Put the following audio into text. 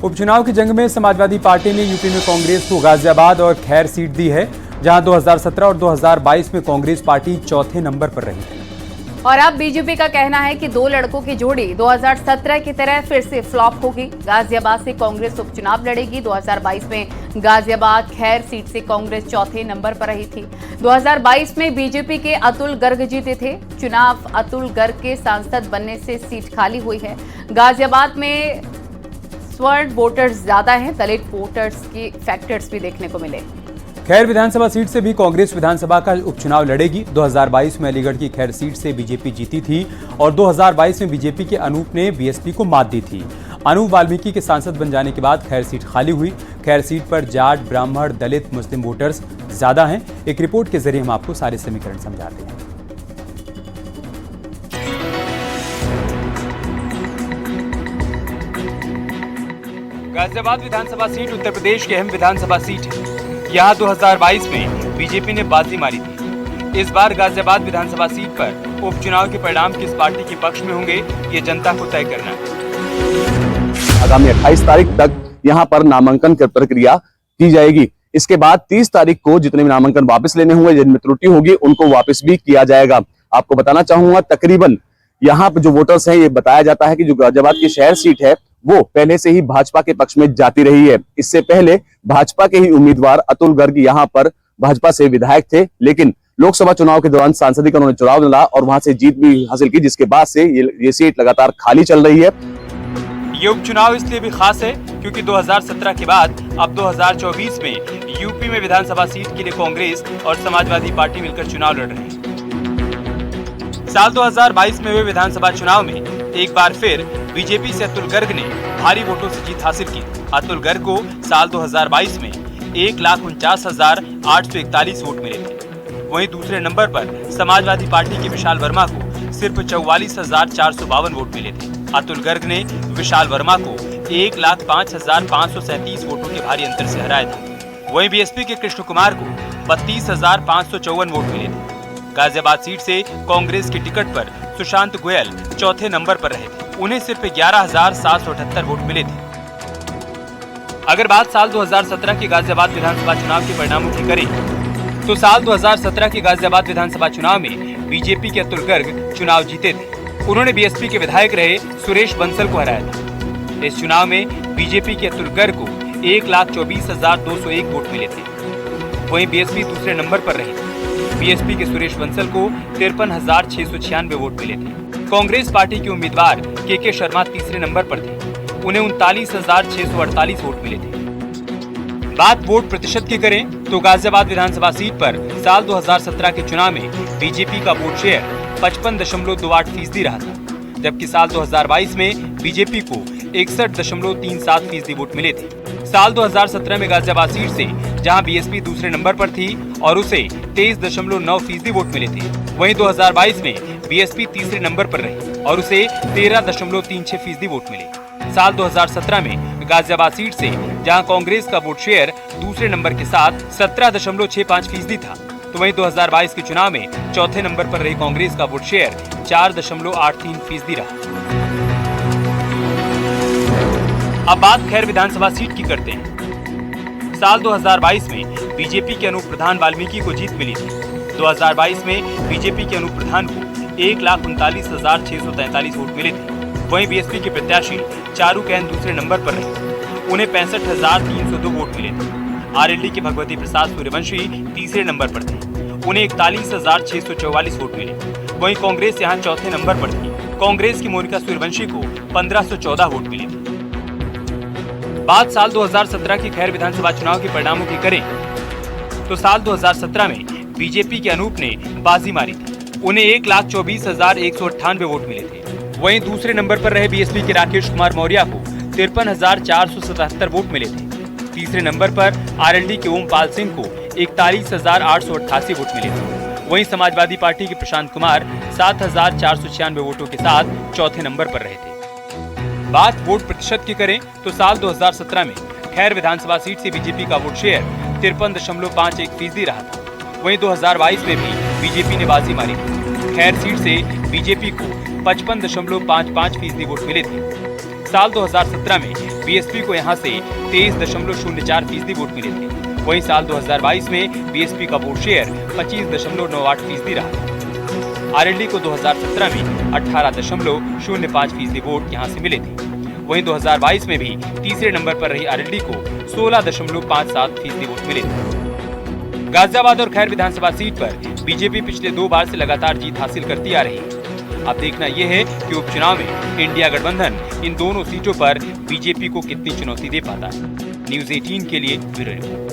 उपचुनाव की जंग में समाजवादी पार्टी ने यूपी में कांग्रेस को गाजियाबाद और खैर सीट दी है, जहां 2017 और 2022 में कांग्रेस पार्टी चौथे नंबर पर रही। और अब बीजेपी का कहना है कि दो लड़कों की जोड़ी 2017 की तरह फिर से फ्लॉप होगी। गाजियाबाद से कांग्रेस उपचुनाव लड़ेगी। 2022 में गाजियाबाद खैर सीट से कांग्रेस चौथे नंबर पर रही थी। 2022 में बीजेपी के अतुल गर्ग जीते थे। चुनाव अतुल गर्ग के सांसद बनने से सीट खाली हुई है। गाजियाबाद में स्वर्ण वोटर्स ज्यादा हैं, दलित वोटर्स की फैक्टर्स भी देखने को मिले। खैर विधानसभा सीट से भी कांग्रेस विधानसभा का उपचुनाव लड़ेगी। 2022 में अलीगढ़ की खैर सीट से बीजेपी जीती थी और 2022 में बीजेपी के अनूप ने बीएसपी को मात दी थी। अनूप वाल्मीकि के सांसद बन जाने के बाद खैर सीट खाली हुई। खैर सीट पर जाट, ब्राह्मण, दलित, मुस्लिम वोटर्स ज्यादा हैं। एक रिपोर्ट के जरिए हम आपको सारे समीकरण समझाते हैं। गाजियाबाद विधानसभा सीट उत्तर प्रदेश की अहम विधानसभा सीट है। यहाँ 2022 में बीजेपी ने बाजी मारी थी। इस बार गाजियाबाद विधानसभा सीट पर उपचुनाव के परिणाम किस पार्टी के पक्ष में होंगे, ये जनता को तय करना है। आगामी 28 तारीख तक यहाँ पर नामांकन की प्रक्रिया की जाएगी। इसके बाद 30 तारीख को जितने भी नामांकन वापस लेने होंगे, जिनमें त्रुटि होगी उनको वापस भी किया जाएगा। आपको बताना चाहूंगा, तकरीबन यहाँ पर जो वोटर्स हैं, ये बताया जाता है कि जो गाजियाबाद की शहर सीट है वो पहले से ही भाजपा के पक्ष में जाती रही है। इससे पहले भाजपा के ही उम्मीदवार अतुल गर्ग यहाँ पर भाजपा से विधायक थे, लेकिन लोकसभा चुनाव के दौरान सांसदी का उन्होंने चुनाव लड़ा और वहां से जीत भी हासिल की, जिसके बाद से ये सीट लगातार खाली चल रही है। ये उपचुनाव इसलिए भी खास है क्योंकि 2017 के बाद अब 2024 में यूपी में विधानसभा सीट के लिए कांग्रेस और समाजवादी पार्टी मिलकर चुनाव लड़ रही है। साल 2022 में हुए विधानसभा चुनाव में एक बार फिर बीजेपी से अतुल गर्ग ने भारी वोटों से जीत हासिल की। अतुल गर्ग को साल 2022 में 1,49,841 वोट मिले थे। वहीं दूसरे नंबर पर समाजवादी पार्टी के विशाल वर्मा को सिर्फ 44,452 वोट मिले थे। अतुल गर्ग ने विशाल वर्मा को 1,05,537 वोटों के भारी अंतर से हराया था। वहीं बीएसपी के कृष्ण कुमार को 32,554 वोट मिले थे। गाजियाबाद सीट से कांग्रेस की टिकट पर सुशांत गोयल चौथे नंबर पर रहे थे। उन्हें सिर्फ 11,778 वोट मिले थे। अगर बात साल 2017 के गाजियाबाद विधानसभा चुनाव के परिणामों की करें तो साल 2017 के गाजियाबाद विधानसभा चुनाव में बीजेपी के अतुल गर्ग चुनाव जीते थे। उन्होंने बीएसपी के विधायक रहे सुरेश बंसल को हराया था। इस चुनाव में बीजेपी के अतुल गर्ग को 1,24,201 वोट मिले थे। वहीं बीएसपी दूसरे नंबर पर रही थी। बीएसपी के सुरेश बंसल को 53,696 वोट मिले थे। कांग्रेस पार्टी के उम्मीदवार के शर्मा तीसरे नंबर पर थे। उन्हें 39,648 वोट मिले थे। बात वोट प्रतिशत की करें तो गाजियाबाद विधानसभा सीट पर साल 2017 के चुनाव में बीजेपी का वोट शेयर 55.28% रहा था, जबकि साल 2022 में बीजेपी को 61.37% वोट मिले थे। साल 2017 में गाजियाबाद सीट से जहां बीएसपी दूसरे नंबर पर थी और उसे 23.9% वोट मिले थे, वहीं 2022 में बीएसपी तीसरे नंबर पर रही और उसे 13.36% वोट मिले। साल 2017 में गाजियाबाद सीट से जहां कांग्रेस का वोट शेयर दूसरे नंबर के साथ 17.65% था, तो वहीं 2022 के चुनाव में चौथे नंबर पर रही कांग्रेस का वोट शेयर 4.83% रहा। अब बात खैर विधानसभा सीट की करते हैं। साल 2022 में बीजेपी के अनूप प्रधान वाल्मीकि को जीत मिली थी। 2022 में बीजेपी के अनूप प्रधान को 1,39,643 वोट मिले थे। वहीं बीएसपी के प्रत्याशी चारू कैन दूसरे नंबर पर रहे। उन्हें 65,302 वोट मिले थे। आरएलडी के भगवती प्रसाद सूर्यवंशी तीसरे नंबर पर थे। उन्हें 41,644 वोट मिले। वहीं कांग्रेस यहां चौथे नंबर पर थी। कांग्रेस की मोनिका सूर्यवंशी को 1,514 वोट मिले थे। बात साल 2017 की खैर विधानसभा चुनाव के परिणामों की करें तो साल 2017 में बीजेपी के अनूप ने बाजी मारी थी। उन्हें 1,24,198 वोट मिले थे। वहीं दूसरे नंबर पर रहे बीएसपी के राकेश कुमार मौर्य को 53,477 वोट मिले थे। तीसरे नंबर पर आरएलडी के ओमपाल सिंह को 41,888 वोट मिले थे। वहीं समाजवादी पार्टी के प्रशांत कुमार 7,496 वोटों के साथ चौथे नंबर पर रहे थे। बात वोट प्रतिशत की करें तो साल 2017 में खैर विधानसभा सीट से बीजेपी का वोट शेयर 53.51% रहा था। वहीं 2022 में भी बीजेपी ने बाजी मारी थी। खैर सीट से बीजेपी को 55.55% वोट मिले थे। साल 2017 में बीएसपी को यहां से 23.04% वोट मिले थे। वहीं साल 2022 में बीएसपी का वोट शेयर 25.98% रहा। आरएलडी को 2017 में 18.05% वोट यहां से मिले थे। वहीं 2022 में भी तीसरे नंबर पर रही आरएलडी को 16.57% वोट मिले थे। गाजियाबाद और खैर विधानसभा सीट पर बीजेपी पिछले 2 बार से लगातार जीत हासिल करती आ रही है। अब देखना यह है कि उपचुनाव में इंडिया गठबंधन इन दोनों सीटों पर बीजेपी को कितनी चुनौती दे पाता है। न्यूज़ 18 के लिए ब्यूरो रिपोर्ट।